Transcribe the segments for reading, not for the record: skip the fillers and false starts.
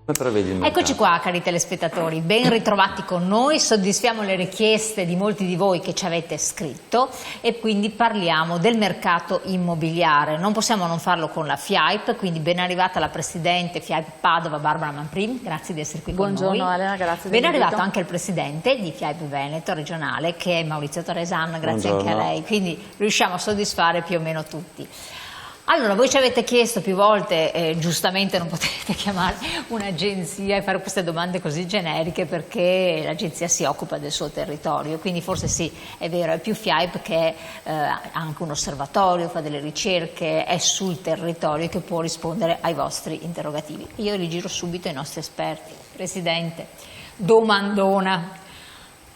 Eccoci qua, cari telespettatori, ben ritrovati con noi. Soddisfiamo le richieste di molti di voi che ci avete scritto e quindi parliamo del mercato immobiliare. Non possiamo non farlo con la FIAIP, quindi ben arrivata la Presidente FIAIP Padova, Barbara Manfrin, grazie di essere qui con noi. Buongiorno Elena, grazie. Ben arrivato anche il Presidente di FIAIP Veneto regionale, che è Maurizio Torresan, grazie anche a lei, quindi riusciamo a soddisfare più o meno tutti. Allora, voi ci avete chiesto più volte, giustamente non potete chiamare un'agenzia e fare queste domande così generiche perché l'agenzia si occupa del suo territorio, quindi forse sì, è vero, è più FIAIP che ha anche un osservatorio, fa delle ricerche, è sul territorio che può rispondere ai vostri interrogativi. Io li giro subito ai nostri esperti. Presidente, domandona.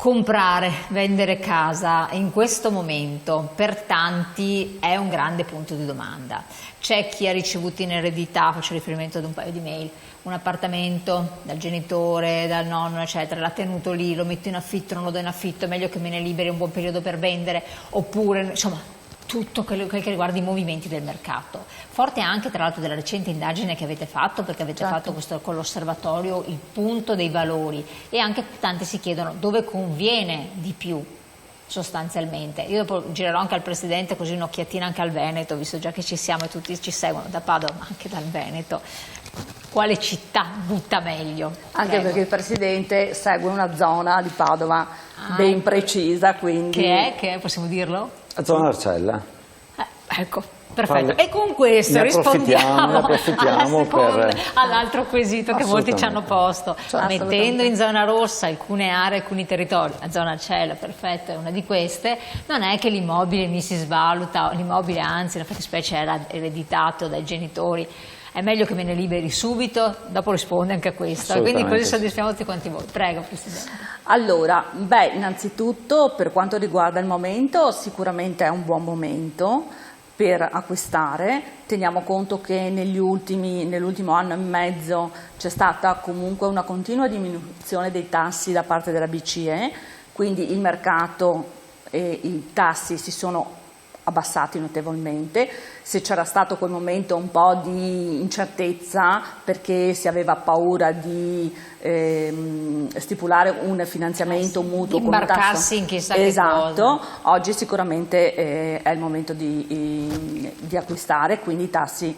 Comprare, vendere casa in questo momento per tanti è un grande punto di domanda. C'è chi ha ricevuto in eredità, faccio riferimento ad un paio di mail, un appartamento dal genitore, dal nonno eccetera, l'ha tenuto lì, lo metto in affitto, non lo do in affitto, è meglio che me ne liberi, un buon periodo per vendere, oppure insomma tutto quello che riguarda i movimenti del mercato. Forte anche tra l'altro della recente indagine che avete fatto, perché avete fatto questo con l'osservatorio, il punto dei valori, e anche tanti si chiedono dove conviene di più sostanzialmente. Io dopo girerò anche al Presidente così un'occhiatina anche al Veneto, visto già che ci siamo e tutti ci seguono da Padova ma anche dal Veneto. Quale città butta meglio? Anche Prego. perché il Presidente segue una zona di Padova ben precisa, quindi... Che è? Possiamo dirlo? La zona Arcella. Ecco, perfetto. E con questo rispondiamo all'altro quesito che molti ci hanno posto. Mettendo in zona rossa alcune aree, alcuni territori, la zona Arcella, perfetto, è una di queste, non è che l'immobile mi si svaluta, l'immobile anzi, nella fattispecie era ereditato dai genitori, è meglio che me ne liberi subito, dopo risponde anche a questo, quindi così soddisfiamo tutti quanti voi. Prego, Presidente. Allora, innanzitutto per quanto riguarda il momento, sicuramente è un buon momento per acquistare. Teniamo conto che nell'ultimo anno e mezzo c'è stata comunque una continua diminuzione dei tassi da parte della BCE, quindi il mercato e i tassi si sono abbassati notevolmente. Se c'era stato quel momento un po' di incertezza perché si aveva paura di stipulare un finanziamento, un mutuo, imbarcarsi in chissà che cosa. Oggi sicuramente è il momento di acquistare, quindi i tassi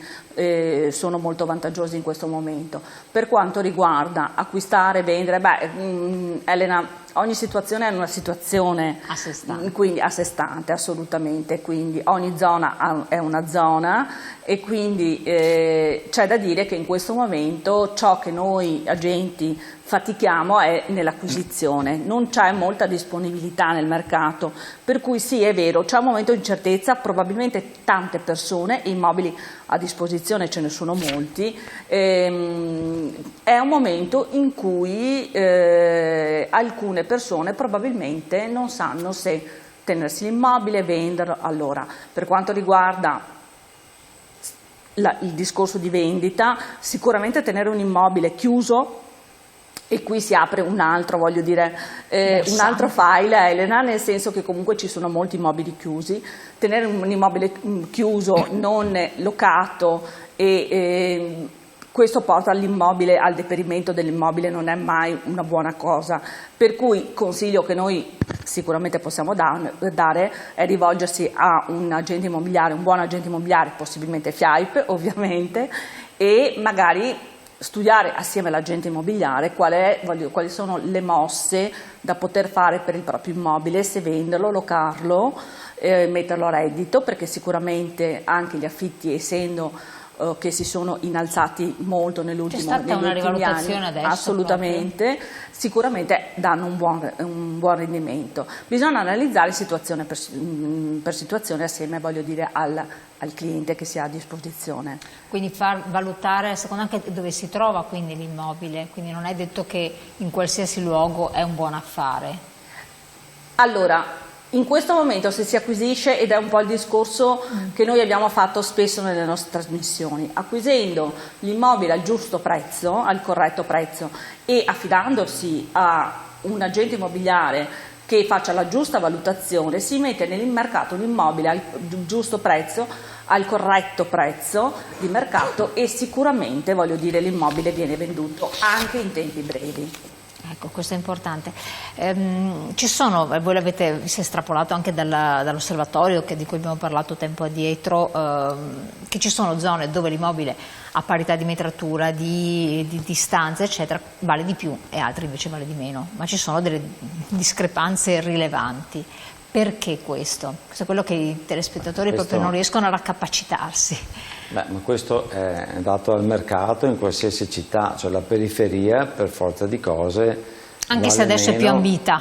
sono molto vantaggiosi in questo momento. Per quanto riguarda acquistare, vendere, Elena, ogni situazione è una situazione a sé stante, quindi a sé stante, assolutamente, quindi ogni zona è una zona e quindi c'è da dire che in questo momento ciò che noi agenti fatichiamo è nell'acquisizione, non c'è molta disponibilità nel mercato, per cui sì, è vero, c'è un momento di incertezza, probabilmente tante persone, immobili a disposizione ce ne sono molti, è un momento in cui alcune persone probabilmente non sanno se tenersi l'immobile, venderlo. Allora, per quanto riguarda il discorso di vendita, sicuramente tenere un immobile chiuso, e qui si apre un altro, un altro file, Elena, nel senso che comunque ci sono molti immobili chiusi. Tenere un immobile chiuso, non locato, e questo porta all'immobile, al deperimento dell'immobile, non è mai una buona cosa. Per cui consiglio che noi sicuramente possiamo dare è rivolgersi a un agente immobiliare, un buon agente immobiliare, possibilmente FIAIP ovviamente, e magari studiare assieme all'agente immobiliare quali sono le mosse da poter fare per il proprio immobile, se venderlo, locarlo, metterlo a reddito, perché sicuramente anche gli affitti, essendo che si sono innalzati molto negli ultimi anni, adesso, assolutamente, sicuramente danno un buon rendimento. Bisogna analizzare situazione per situazione assieme, al cliente che si ha a disposizione. Quindi far valutare secondo anche dove si trova quindi l'immobile, quindi non è detto che in qualsiasi luogo è un buon affare. Allora, in questo momento se si acquisisce, ed è un po' il discorso che noi abbiamo fatto spesso nelle nostre trasmissioni, acquisendo l'immobile al giusto prezzo, al corretto prezzo, e affidandosi a un agente immobiliare che faccia la giusta valutazione, si mette nel mercato un immobile al giusto prezzo, al corretto prezzo di mercato, e sicuramente, voglio dire, l'immobile viene venduto anche in tempi brevi. Ecco, questo è importante. Ci sono, voi l'avete estrapolato anche dall'osservatorio di cui abbiamo parlato tempo addietro, che ci sono zone dove l'immobile a parità di metratura, di distanza eccetera vale di più e altre invece vale di meno, ma ci sono delle discrepanze rilevanti. Perché questo? Questo è quello che i telespettatori proprio non riescono a raccapacitarsi. Beh, ma questo è dato al mercato in qualsiasi città, cioè la periferia per forza di cose. Anche se adesso è più ambita.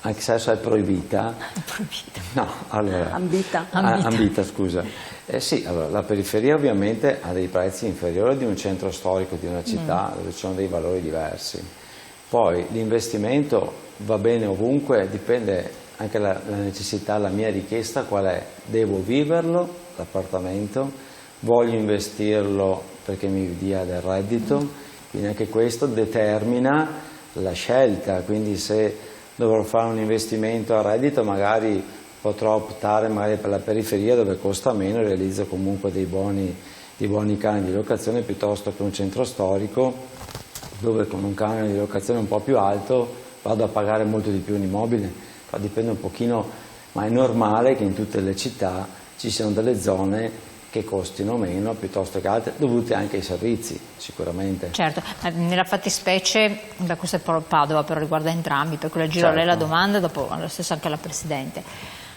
Anche se adesso è proibita? È proibita. No, allora. Ambita, scusa. Sì, allora, la periferia ovviamente ha dei prezzi inferiori di un centro storico di una città dove ci sono dei valori diversi. Poi l'investimento va bene ovunque, dipende anche la necessità, la mia richiesta qual è? Devo viverlo, l'appartamento, voglio investirlo perché mi dia del reddito, quindi anche questo determina la scelta, quindi se dovrò fare un investimento a reddito magari potrò optare magari per la periferia dove costa meno e realizzo comunque dei buoni canoni di locazione piuttosto che un centro storico dove con un canone di locazione un po' più alto vado a pagare molto di più un immobile. Dipende un pochino, ma è normale che in tutte le città ci siano delle zone che costino meno piuttosto che altre, dovute anche ai servizi, sicuramente. Certo, nella fattispecie, questo è Padova, però riguarda entrambi, per cui la giro a lei la domanda, dopo lo stesso anche alla Presidente.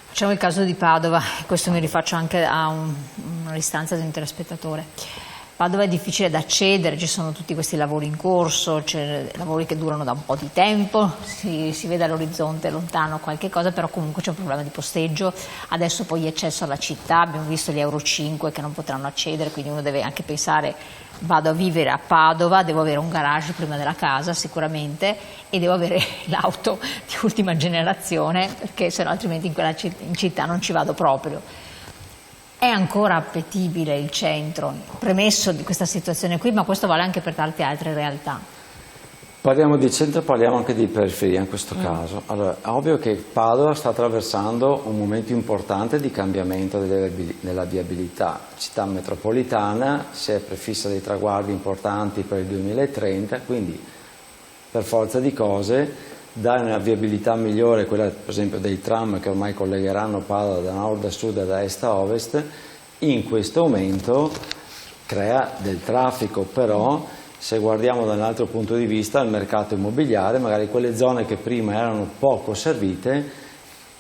Facciamo il caso di Padova, e questo mi rifaccio anche a un'istanza di un telespettatore. Padova è difficile da accedere, ci sono tutti questi lavori in corso, c'è lavori che durano da un po' di tempo, si vede all'orizzonte lontano qualche cosa, però comunque c'è un problema di posteggio, adesso poi di accesso alla città, abbiamo visto gli Euro 5 che non potranno accedere, quindi uno deve anche pensare vado a vivere a Padova, devo avere un garage prima della casa sicuramente e devo avere l'auto di ultima generazione perché se no altrimenti in città non ci vado proprio. È ancora appetibile il centro, premesso di questa situazione qui, ma questo vale anche per tante altre realtà. Parliamo di centro, parliamo anche di periferia in questo caso. Allora, è ovvio che Padova sta attraversando un momento importante di cambiamento della viabilità. Città metropolitana, si è prefissa dei traguardi importanti per il 2030, quindi per forza di cose dare una viabilità migliore, quella per esempio dei tram che ormai collegheranno Padova da nord a sud e da est a ovest, in questo momento crea del traffico, però se guardiamo da un altro punto di vista il mercato immobiliare, magari quelle zone che prima erano poco servite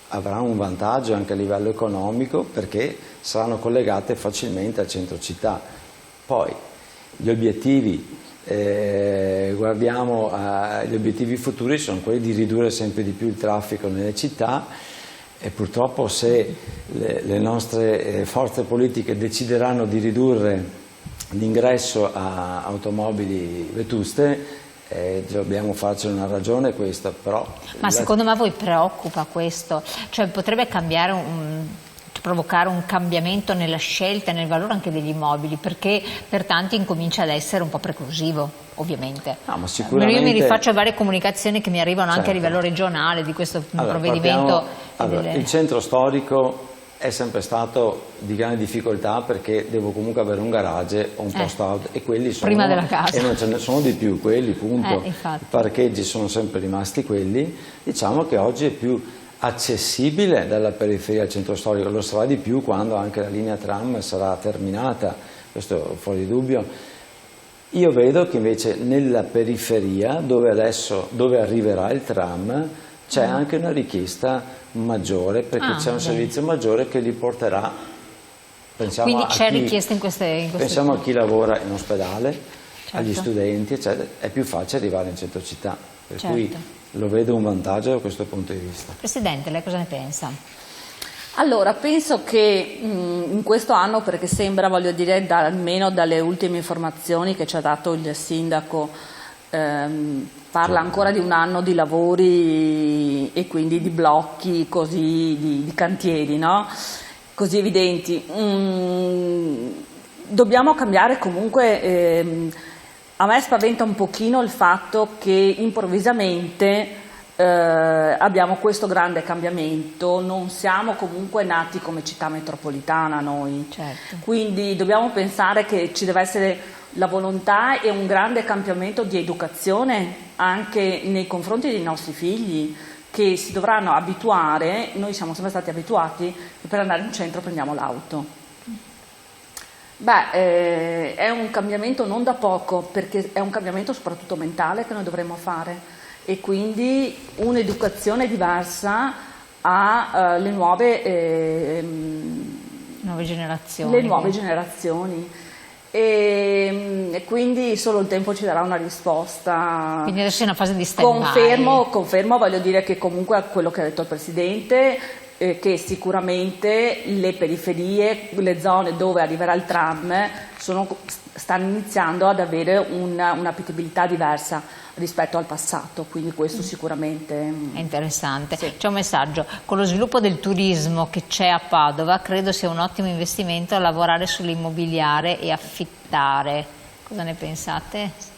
avranno un vantaggio anche a livello economico perché saranno collegate facilmente al centro città. Poi gli obiettivi guardiamo gli obiettivi futuri sono quelli di ridurre sempre di più il traffico nelle città e purtroppo se le nostre forze politiche decideranno di ridurre l'ingresso a automobili vetuste dobbiamo farci una ragione questa, però. Ma secondo me voi preoccupa questo? Cioè potrebbe cambiare provocare un cambiamento nella scelta e nel valore anche degli immobili, perché per tanti incomincia ad essere un po' preclusivo, ovviamente. No, ma sicuramente. Io mi rifaccio a varie comunicazioni che mi arrivano anche a livello regionale di questo provvedimento. Il centro storico è sempre stato di grande difficoltà perché devo comunque avere un garage o un posto auto e quelli sono prima della casa. E non ce ne sono di più, quelli punto. I parcheggi sono sempre rimasti quelli. Diciamo che oggi è più accessibile dalla periferia al centro storico, lo sarà di più quando anche la linea tram sarà terminata, questo fuori dubbio. Io vedo che invece nella periferia, dove arriverà il tram, c'è anche una richiesta maggiore, perché c'è un servizio maggiore che li porterà, quindi c'è richiesta in queste pensiamo a chi lavora in ospedale, agli studenti, eccetera, è più facile arrivare in centro città, per cui lo vedo un vantaggio da questo punto di vista. Presidente, lei cosa ne pensa? Allora, penso che in questo anno, perché sembra, voglio dire, almeno dalle ultime informazioni che ci ha dato il sindaco, parla ancora di un anno di lavori e quindi di blocchi così, di cantieri, no? Così evidenti. Dobbiamo cambiare comunque. A me spaventa un pochino il fatto che improvvisamente abbiamo questo grande cambiamento, non siamo comunque nati come città metropolitana noi, Certo. quindi dobbiamo pensare che ci deve essere la volontà e un grande cambiamento di educazione anche nei confronti dei nostri figli, che si dovranno abituare. Noi siamo sempre stati abituati che per andare in centro prendiamo l'auto. È un cambiamento non da poco, perché è un cambiamento soprattutto mentale che noi dovremmo fare, e quindi un'educazione diversa alle nuove generazioni. E quindi solo il tempo ci darà una risposta. Quindi adesso è una fase di stand-by. Confermo, voglio dire che comunque quello che ha detto il Presidente, che sicuramente le periferie, le zone dove arriverà il tram stanno iniziando ad avere un'appetibilità diversa rispetto al passato, quindi questo sicuramente è interessante. Sì. C'è un messaggio: con lo sviluppo del turismo che c'è a Padova, credo sia un ottimo investimento lavorare sull'immobiliare e affittare. Cosa ne pensate?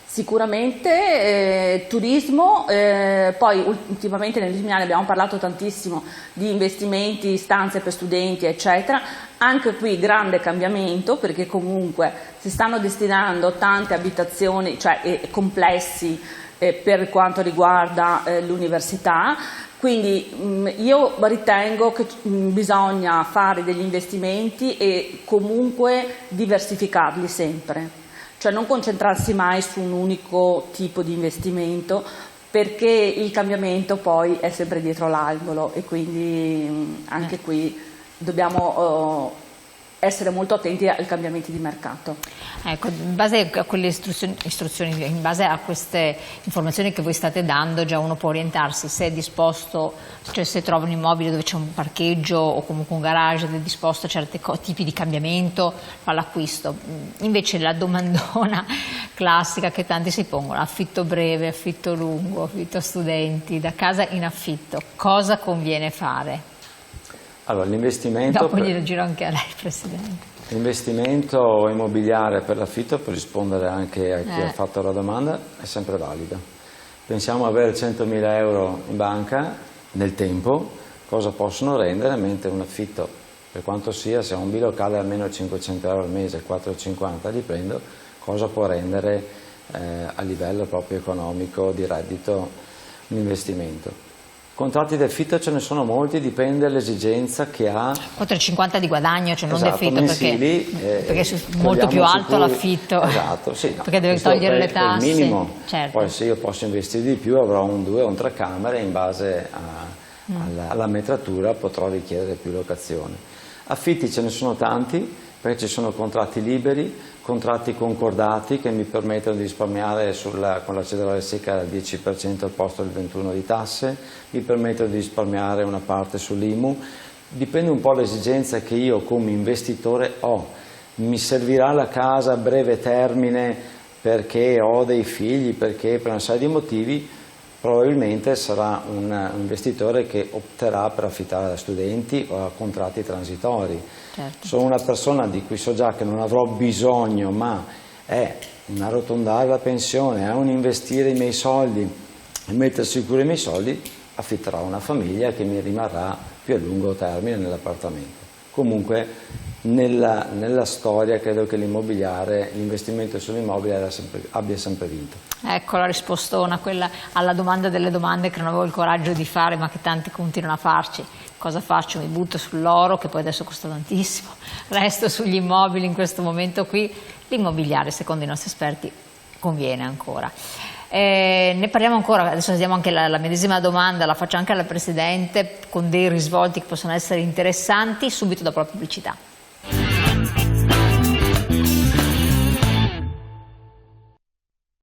Sicuramente turismo, poi ultimamente negli ultimi anni abbiamo parlato tantissimo di investimenti, stanze per studenti eccetera, anche qui grande cambiamento, perché comunque si stanno destinando tante abitazioni, cioè complessi per quanto riguarda l'università, quindi io ritengo che bisogna fare degli investimenti e comunque diversificarli sempre. Cioè non concentrarsi mai su un unico tipo di investimento, perché il cambiamento poi è sempre dietro l'angolo, e quindi anche qui dobbiamo essere molto attenti ai cambiamenti di mercato. Ecco, in base a quelle istruzioni, in base a queste informazioni che voi state dando, già uno può orientarsi se è disposto, cioè se trova un immobile dove c'è un parcheggio o comunque un garage ed è disposto a certi tipi di cambiamento, fa l'acquisto. Invece la domandona classica che tanti si pongono: affitto breve, affitto lungo, affitto a studenti, da casa in affitto, cosa conviene fare? Allora, l'investimento... Dopo glielo giro anche a lei, Presidente. L'investimento immobiliare per l'affitto, per rispondere anche a chi ha fatto la domanda, è sempre valido. Pensiamo avere 100.000 euro in banca nel tempo, cosa possono rendere, mentre un affitto, per quanto sia, se ha un bilocale almeno 500 euro al mese, 4,50, dipende, cosa può rendere a livello proprio economico di reddito un investimento. Contratti di affitto ce ne sono molti, dipende dall'esigenza che ha. 4,50 di guadagno, cioè non di affitto, mensili, perché è molto più alto l'affitto, esatto, sì, no, perché deve togliere le tasse. Il minimo, certo. Poi se io posso investire di più avrò un 2 o un 3 camere, in base alla metratura potrò richiedere più locazione. Affitti ce ne sono tanti, perché ci sono contratti liberi, contratti concordati che mi permettono di risparmiare con la cedolare secca al 10% al posto del 21% di tasse, mi permettono di risparmiare una parte sull'IMU. Dipende un po' dall'esigenza che io come investitore ho. Mi servirà la casa a breve termine perché ho dei figli, perché per una serie di motivi, probabilmente sarà un investitore che opterà per affittare da studenti o a contratti transitori. Certo. Sono una persona di cui so già che non avrò bisogno, ma è un arrotondare la pensione, è un investire i miei soldi e mettere sicuro i miei soldi, affitterò una famiglia che mi rimarrà più a lungo termine nell'appartamento. Comunque nella storia credo che l'investimento sull'immobile abbia sempre vinto. Ecco la rispostona, quella alla domanda delle domande che non avevo il coraggio di fare, ma che tanti continuano a farci. Cosa faccio? Mi butto sull'oro, che poi adesso costa tantissimo, resto sugli immobili in questo momento qui. L'immobiliare, secondo i nostri esperti, conviene ancora. Ne parliamo ancora, adesso diamo anche la medesima domanda, la faccio anche alla Presidente, con dei risvolti che possono essere interessanti, subito dopo la pubblicità.